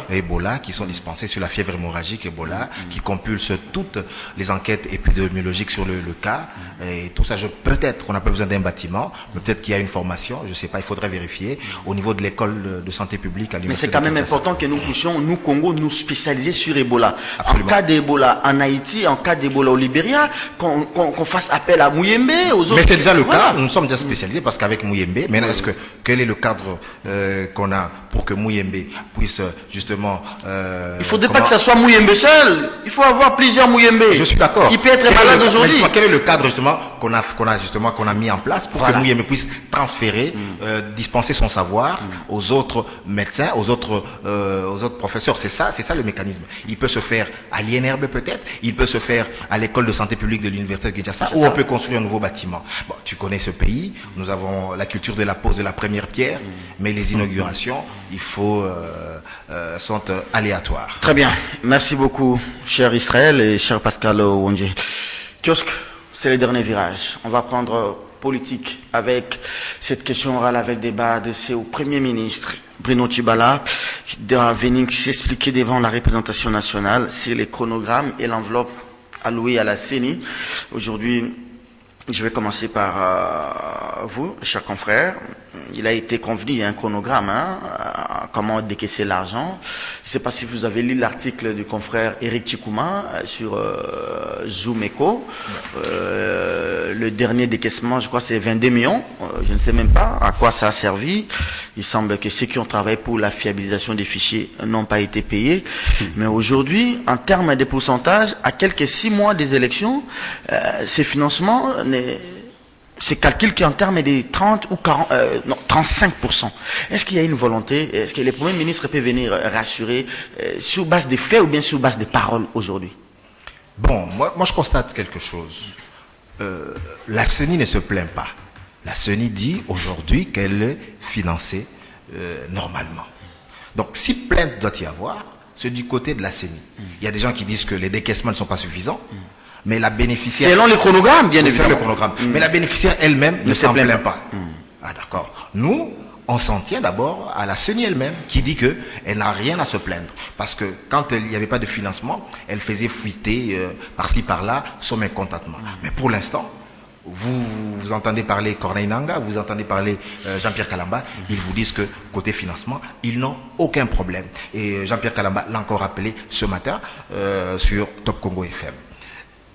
Ebola qui sont dispensés sur la fièvre hémorragique Ebola, qui compulsent toutes les enquêtes épidémiologiques sur le cas. Et tout ça, peut-être qu'on n'a pas besoin d'un bâtiment, peut-être qu'il y a une formation, je ne sais pas, il faudrait vérifier au niveau de l'école de santé publique à l'université. Mais c'est quand même important que nous puissions, nous Congo, nous spécialiser sur Ebola. Absolument. En cas d'Ebola en Haïti, en cas d'Ebola au Libéria, qu'on fasse appel à Mouyembe, aux autres. Mais c'est déjà le cas, nous sommes déjà spécialisés parce qu'avec Mouyembe, maintenant, quel est le cadre qu'on a pour que Mouyembe puisse justement... il ne faudrait pas que ça soit Mouyembe seul, il faut avoir plusieurs Mouyembe. Je suis d'accord. Il peut être malade aujourd'hui. Quel est le cadre justement qu'on a mis en place pour que Mouyembe puisse transférer, dispenser son savoir aux autres médecins, aux autres professeurs? C'est ça le mécanisme. Il peut se faire à l'INRB peut-être, il peut se faire à l'école de santé publique de l'université de Kinshasa, ou on peut construire un nouveau bâtiment. Bon, tu connais ce pays, nous avons la culture de la pose de la première pierre, mais les inaugurations, sont aléatoires. Très bien, merci beaucoup, cher Israël et cher Pascal Wondje. Kiosque, c'est le dernier virage. On va prendre politique avec cette question orale avec débat de au Premier ministre. Bruno Tchibala, doit venir s'expliquer devant la représentation nationale sur les chronogrammes et l'enveloppe allouée à la CENI. Aujourd'hui, je vais commencer par vous, chers confrères. Il a été convenu, il y a un chronogramme, comment décaisser l'argent. Je ne sais pas si vous avez lu l'article du confrère Eric Chikouma sur Zoom Echo. Le dernier décaissement, je crois, c'est 22 millions. Je ne sais même pas à quoi ça a servi. Il semble que ceux qui ont travaillé pour la fiabilisation des fichiers n'ont pas été payés. Mais aujourd'hui, en termes de pourcentage, à quelques 6 mois des élections, ces financements se calculent qu'en termes de 30 ou 40, non, 35%. Est-ce qu'il y a une volonté? Est-ce que les premiers ministres peuvent venir rassurer sur base des faits ou bien sur base des paroles aujourd'hui? Bon, moi je constate quelque chose. La CENI ne se plaint pas. La CENI dit aujourd'hui qu'elle est financée normalement. Donc si plainte doit y avoir, c'est du côté de la CENI. Il y a des gens qui disent que les décaissements ne sont pas suffisants. Mais la bénéficiaire... Selon le chronogramme, bien évidemment. Le chronogramme. Mais la bénéficiaire elle-même ne s'en plaint pas. Ah d'accord. Nous, on s'en tient d'abord à la CENI elle-même qui dit qu'elle n'a rien à se plaindre. Parce que quand il n'y avait pas de financement, elle faisait fuiter par-ci par-là son mécontentement. Mais pour l'instant, vous entendez parler Corneille Nangaa, vous entendez parler Jean-Pierre Kalamba, ils vous disent que côté financement, ils n'ont aucun problème. Et Jean-Pierre Kalamba l'a encore rappelé ce matin sur Top Congo FM.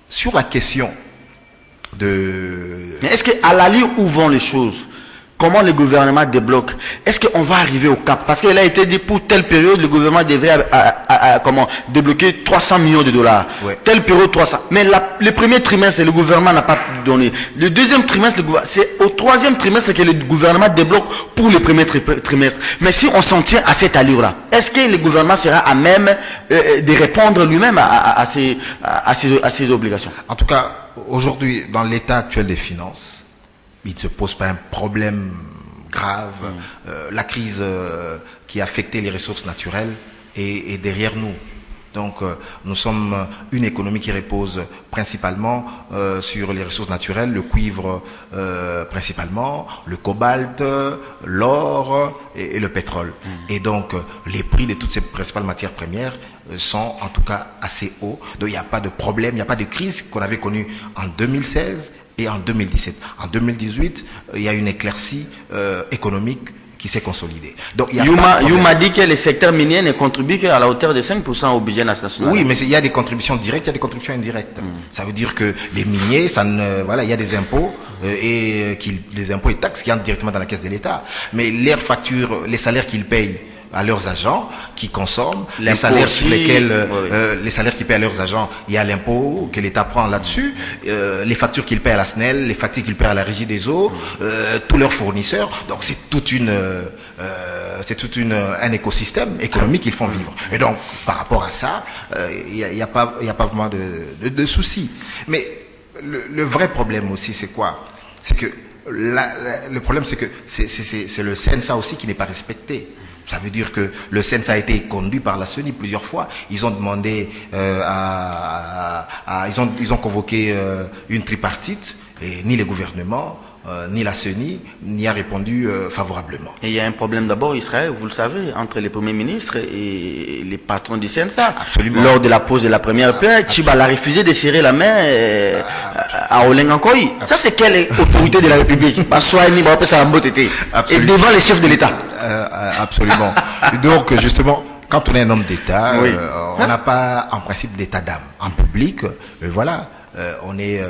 Sur la question de... Mais est-ce qu'à l'allure où vont les choses, comment le gouvernement débloque? Est-ce qu'on va arriver au cap? Parce qu'il a été dit pour telle période, le gouvernement devrait comment, débloquer 300 millions de dollars. Ouais. Telle période, 300. Mais le premier trimestre, le gouvernement n'a pas donné. Le deuxième trimestre, c'est au troisième trimestre que le gouvernement débloque pour le premier trimestre. Mais si on s'en tient à cette allure-là, est-ce que le gouvernement sera à même de répondre lui-même à ses obligations? En tout cas, aujourd'hui, dans l'état actuel des finances, il ne se pose pas un problème grave. La crise qui a affecté les ressources naturelles est derrière nous. Donc nous sommes une économie qui repose principalement sur les ressources naturelles, le cuivre principalement, le cobalt, l'or et le pétrole. Et donc les prix de toutes ces principales matières premières sont en tout cas assez hauts. Donc il n'y a pas de problème, il n'y a pas de crise qu'on avait connue en 2016 et en 2017. En 2018, il y a une éclaircie économique qui s'est consolidée. Donc, Youma dit que le secteur minier ne contribue qu'à la hauteur de 5% au budget national. Oui, mais il y a des contributions directes, il y a des contributions indirectes. Ça veut dire que les miniers, voilà, il y a des impôts les impôts et taxes qui entrent directement dans la caisse de l'État. Mais leurs factures, les salaires qu'ils payent à leurs agents qui consomment, les salaires sur lesquels les salaires qu'ils paient à leurs agents, il y a l'impôt que l'État prend là-dessus, les factures qu'ils paient à la SNEL, les factures qu'ils paient à la Régie des eaux, tous leurs fournisseurs. Donc c'est un écosystème économique qu'ils font vivre. Et donc par rapport à ça, il n'y a pas vraiment de soucis. Mais le vrai problème aussi, c'est quoi? C'est que le problème, c'est que c'est le CNSA aussi qui n'est pas respecté. Ça veut dire que le CNSA a été conduit par la CENI plusieurs fois. Ils ont demandé ils ont convoqué une tripartite et ni le gouvernement ni la CENI n'y a répondu favorablement. Et il y a un problème d'abord, Israël, vous le savez, entre les premiers ministres et les patrons du CNSA. Absolument. Lors de la pause de la première pierre, Tchibala a refusé de serrer la main à Olenga Nkoyi. Ça, c'est quelle autorité de la République? Et devant les chefs de l'État. Absolument. Donc, justement, quand on est un homme d'État, on n'a pas, en principe, d'état d'âme. En public, voilà, on est...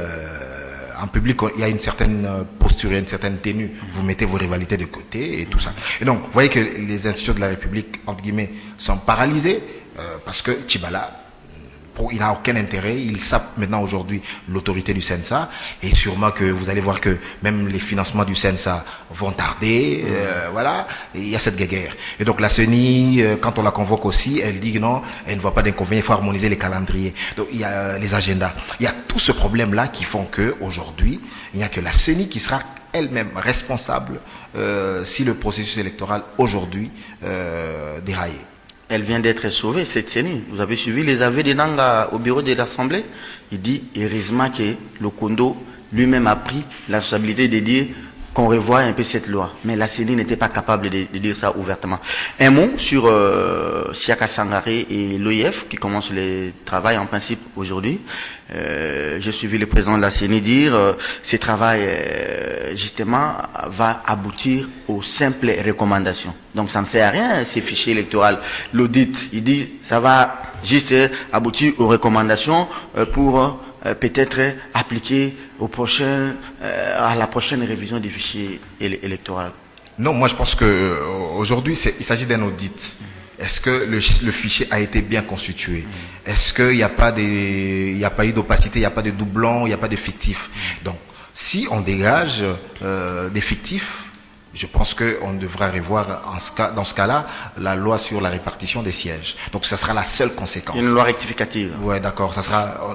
en public, il y a une certaine posture, une certaine tenue. Vous mettez vos rivalités de côté et tout ça. Et donc, vous voyez que les institutions de la République, entre guillemets, sont paralysées parce que Tchibala, il n'a aucun intérêt. Il sape maintenant aujourd'hui l'autorité du CNSA et sûrement que vous allez voir que même les financements du CNSA vont tarder. Voilà, et il y a cette guéguerre. Et donc la CENI, quand on la convoque aussi, elle dit que non, elle ne voit pas d'inconvénient, il faut harmoniser les calendriers. Donc il y a les agendas. Il y a tout ce problème-là qui font que aujourd'hui, il n'y a que la CENI qui sera elle-même responsable si le processus électoral aujourd'hui déraille. Elle vient d'être sauvée, cette CENI. Vous avez suivi les avis de Nangaa au bureau de l'Assemblée. Il dit, heureusement que le Kondo lui-même a pris la responsabilité de dire qu'on revoie un peu cette loi. Mais la CENI n'était pas capable de dire ça ouvertement. Un mot sur Siaka Sangaré et l'OIF qui commence le travail en principe aujourd'hui. J'ai suivi le président de la CENI dire ce travail justement va aboutir aux simples recommandations. Donc ça ne sert à rien ces fichiers électoraux. L'audit, il dit ça va juste aboutir aux recommandations pour peut-être appliquer à la prochaine révision du fichier électoral. Non, moi je pense que aujourd'hui il s'agit d'un audit. Est-ce que le fichier a été bien constitué? Est-ce qu'il n'y a pas eu d'opacité, il n'y a pas de doublons, il n'y a pas de fictifs? Donc, si on dégage des fictifs, je pense qu'on devra revoir dans ce cas-là la loi sur la répartition des sièges. Donc, ça sera la seule conséquence. Une loi rectificative. Ouais, d'accord.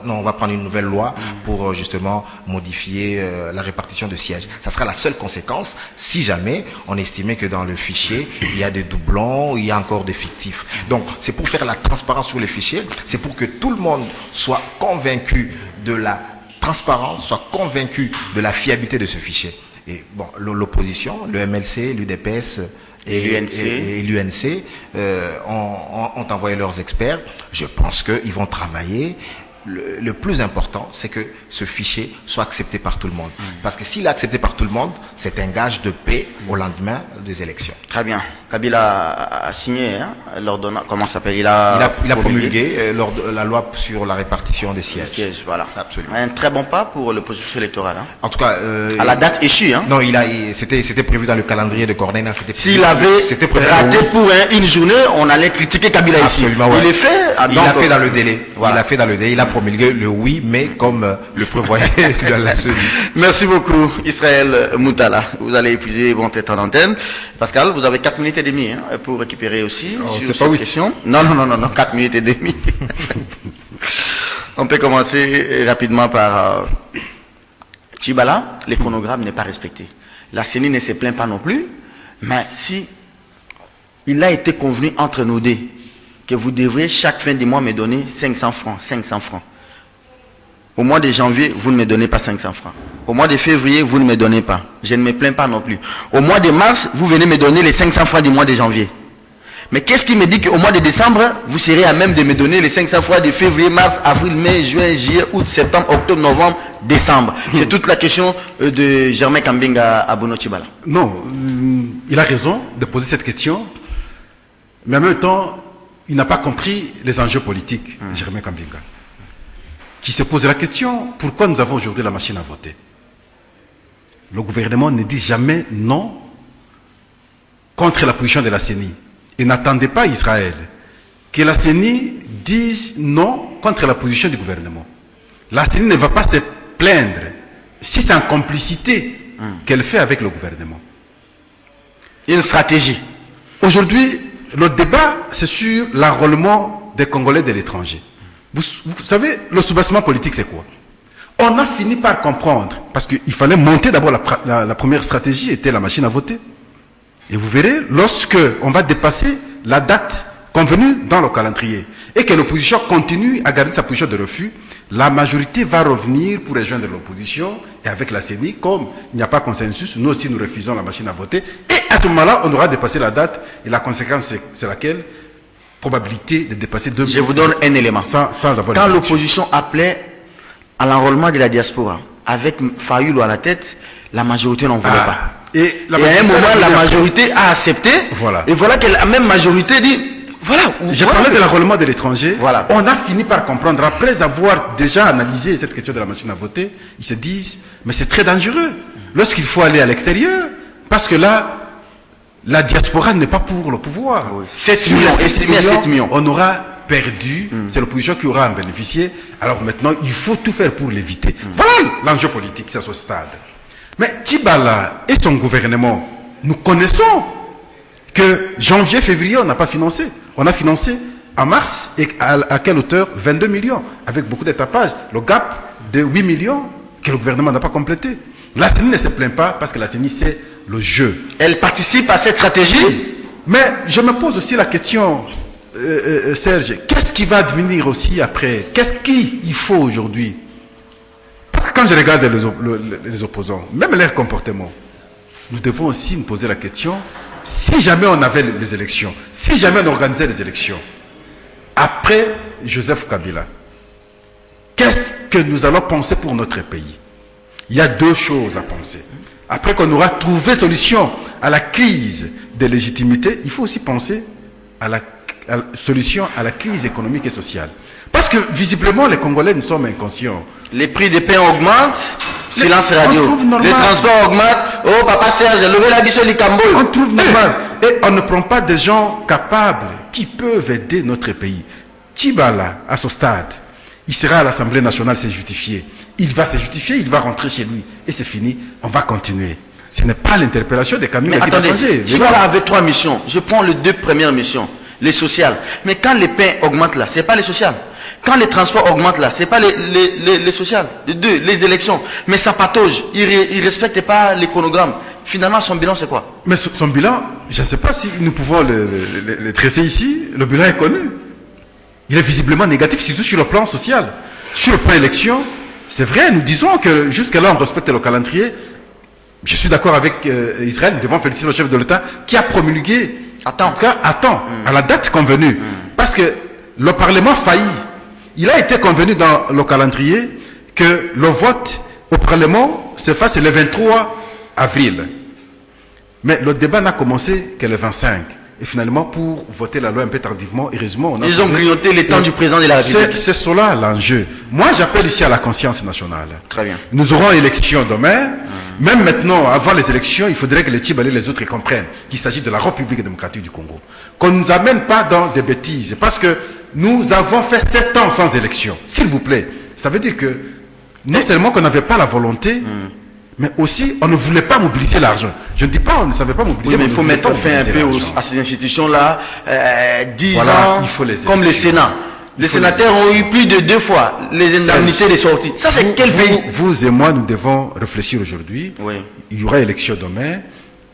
Non, on va prendre une nouvelle loi pour justement modifier la répartition de sièges. Ça sera la seule conséquence si jamais on estimait que dans le fichier il y a des doublons, il y a encore des fictifs. Donc, c'est pour faire la transparence sur les fichiers. C'est pour que tout le monde soit convaincu de la transparence, soit convaincu de la fiabilité de ce fichier. Et bon, l'opposition, le MLC, l'UDPS et l'UNC ont envoyé leurs experts. Je pense qu'ils vont travailler. Le plus important, c'est que ce fichier soit accepté par tout le monde. Parce que s'il est accepté par tout le monde, c'est un gage de paix au lendemain des élections. Très bien. Kabila a signé l'ordonnance. Comment ça s'appelle? Il a promulgué la loi sur la répartition des sièges. Voilà. Absolument. Un très bon pas pour le processus électoral. En tout cas, à la date échue. Non, c'était prévu dans le calendrier de Cornena. S'il avait raté pour une journée, on allait critiquer Kabila ici. Absolument, ouais. Il est fait. Il l'a fait dans le délai. Voilà. Il l'a fait dans le délai. Il a promulgué le 8 mai comme le prévoyait la CENI. Merci beaucoup, Israël Moutala. Vous allez épuiser votre tête en antenne. Pascal, vous avez 4 minutes et demie pour récupérer aussi sur cette question. Non, 4 minutes et demie. On peut commencer rapidement par Tchibala. Le chronogramme n'est pas respecté. La CENI ne se plaint pas non plus, mais si il a été convenu entre nous deux que vous devrez chaque fin du mois me donner 500 francs. Au mois de janvier, vous ne me donnez pas 500 francs. Au mois de février, vous ne me donnez pas. Je ne me plains pas non plus. Au mois de mars, vous venez me donner les 500 francs du mois de janvier. Mais qu'est-ce qui me dit qu'au mois de décembre, vous serez à même de me donner les 500 francs de février, mars, avril, mai, juin, juillet, août, septembre, octobre, novembre, décembre? C'est toute la question de Germain Kambinga à Bruno Tchibala. Non, il a raison de poser cette question, mais en même temps, il n'a pas compris les enjeux politiques, Germain Kambinga, qui se pose la question, pourquoi nous avons aujourd'hui la machine à voter? Le gouvernement ne dit jamais non contre la position de la CENI. Et n'attendez pas, Israël, que la CENI dise non contre la position du gouvernement. La CENI ne va pas se plaindre si c'est en complicité qu'elle fait avec le gouvernement. Une stratégie. Aujourd'hui, le débat, c'est sur l'enrôlement des Congolais de l'étranger. Vous savez, le soubassement politique, c'est quoi? On a fini par comprendre, parce qu'il fallait monter d'abord la première stratégie, était la machine à voter. Et vous verrez, lorsque on va dépasser la date convenue dans le calendrier, et que l'opposition continue à garder sa position de refus, la majorité va revenir pour rejoindre l'opposition, et avec la CENI, comme il n'y a pas consensus, nous aussi nous refusons la machine à voter, et à ce moment-là, on aura dépassé la date, et la conséquence, c'est laquelle? Probabilité de dépasser 2 millions. Je vous donne un élément. Sans avoir quand l'opposition appelait à l'enrôlement de la diaspora, avec Fayoulou à la tête, la majorité n'en voulait pas. Et à un moment, la majorité a accepté. Voilà. Et voilà que la même majorité dit, voilà. J'ai parlé de l'enrôlement de l'étranger. Voilà. On a fini par comprendre, après avoir déjà analysé cette question de la machine à voter, ils se disent, mais c'est très dangereux lorsqu'il faut aller à l'extérieur, parce que là, la diaspora n'est pas pour le pouvoir. Oui. 7 millions, estimé à 7 millions. On aura perdu, c'est l'opposition qui aura en bénéficié. Alors maintenant, il faut tout faire pour l'éviter. Voilà l'enjeu politique à ce stade. Mais Tchibala et son gouvernement, nous connaissons que janvier, février, on n'a pas financé. On a financé en mars, et à quelle hauteur? 22 millions, avec beaucoup d'étapages. Le gap de 8 millions que le gouvernement n'a pas complété. La CENI ne se plaint pas parce que la CENI, c'est le jeu. Elle participe à cette stratégie. Mais je me pose aussi la question, Serge, qu'est-ce qui va advenir aussi après? Qu'est-ce qu'il faut aujourd'hui? Parce que quand je regarde les opposants, même leur comportement, nous devons aussi nous poser la question, si jamais on avait les élections, si jamais on organisait les élections, après Joseph Kabila, qu'est-ce que nous allons penser pour notre pays? Il y a deux choses à penser. Après qu'on aura trouvé solution à la crise de légitimité, il faut aussi penser à la solution à la crise économique et sociale. Parce que visiblement, les Congolais, nous sommes inconscients. Les prix des pains augmentent, silence radio. Les transports augmentent, oh papa Serge, levé la biche Likambo. On trouve normal. Et on ne prend pas des gens capables qui peuvent aider notre pays. Tchibala, à ce stade, il sera à l'Assemblée nationale, c'est justifié. Il va se justifier, il va rentrer chez lui. Et c'est fini, on va continuer. Ce n'est pas l'interpellation des camions qui va changer. Tchibala avait 3 missions. Je prends les 2 premières missions, les sociales. Mais quand les pains augmentent là, ce n'est pas les sociales. Quand les transports augmentent là, ce n'est pas les sociales. Les 2, les élections. Mais ça patauge. Il ne respecte pas l'éconogramme. Finalement, son bilan, c'est quoi? Mais son bilan, je ne sais pas si nous pouvons le dresser ici. Le bilan est connu. Il est visiblement négatif, surtout sur le plan social. Sur le plan élection, c'est vrai, nous disons que jusque-là, on respecte le calendrier. Je suis d'accord avec Israël, nous devons féliciter le chef de l'État qui a promulgué, en tout cas, à temps, à la date convenue. Parce que le Parlement faillit. Il a été convenu dans le calendrier que le vote au Parlement se fasse le 23 avril. Mais le débat n'a commencé que le 25. Et finalement, pour voter la loi un peu tardivement, heureusement, on a... Ils ont grignoté les temps du président de la République. C'est cela l'enjeu. Moi, j'appelle ici à la conscience nationale. Très bien. Nous aurons élection demain. Même maintenant, avant les élections, il faudrait que les Tchibala et les autres comprennent qu'il s'agit de la République démocratique du Congo. Qu'on ne nous amène pas dans des bêtises. Parce que nous avons fait 7 ans sans élection. S'il vous plaît. Ça veut dire que non seulement qu'on n'avait pas la volonté, mais aussi on ne voulait pas mobiliser l'argent. Je ne dis pas on ne savait pas mobiliser. Oui, mais il faut mettre fin un peu à ces institutions-là. 10 voilà, ans, il faut les comme le Sénat. Les sénateurs ont eu plus de 2 fois les indemnités de sortie. Ça, c'est quel pays? Vous et moi, nous devons réfléchir aujourd'hui. Oui. Il y aura élection demain.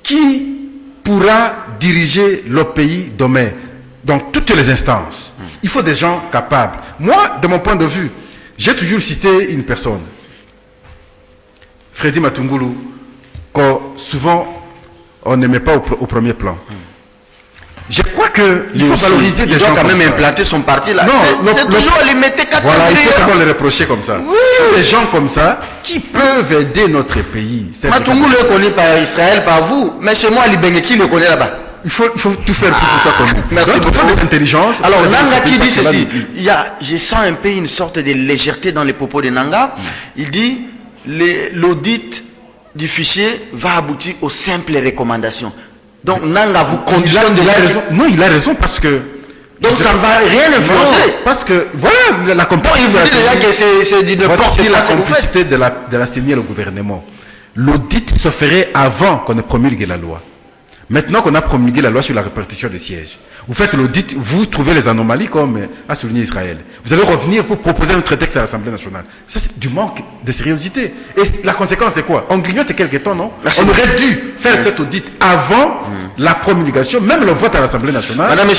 Qui pourra diriger le pays demain dans toutes les instances? Il faut des gens capables. Moi, de mon point de vue, j'ai toujours cité une personne. Freddy Matungulu, que souvent on n'aimait pas au premier plan. Je crois qu'il faut valoriser des gens. Il doit quand même implanter son parti là. Non, c'est toujours lui mettre 4 voilà, il faut seulement le reprocher comme ça. Oui. Des gens comme ça qui peuvent aider notre pays. Matungulu est connu par Israël, par vous, mais chez moi, Libenge, qui le connaît là-bas? Il faut tout faire pour ça comme nous. Merci beaucoup. Il faut des intelligences. Alors, Nanga qui dit ceci, je sens un peu une sorte de légèreté dans les propos de Nanga. Il dit, l'audit du fichier va aboutir aux simples recommandations. Donc, Nanga vous conditionne de Non, il a raison parce que... Donc, ça ne va rien influencer. Parce que, voilà, la complicité... il vous dit déjà que c'est du n'importe quoi. La complicité de la CENI et le gouvernement. L'audit se ferait avant qu'on ait promulgué la loi. Maintenant qu'on a promulgué la loi sur la répartition des sièges, vous faites l'audit, vous trouvez les anomalies comme a souligné Israël. Vous allez revenir pour proposer un texte à l'Assemblée nationale. Ça, c'est du manque de sérieuxité. Et la conséquence, c'est quoi? On grignote quelques temps, non? On aurait dû faire cet audit avant la promulgation, même le vote à l'Assemblée nationale. Madame,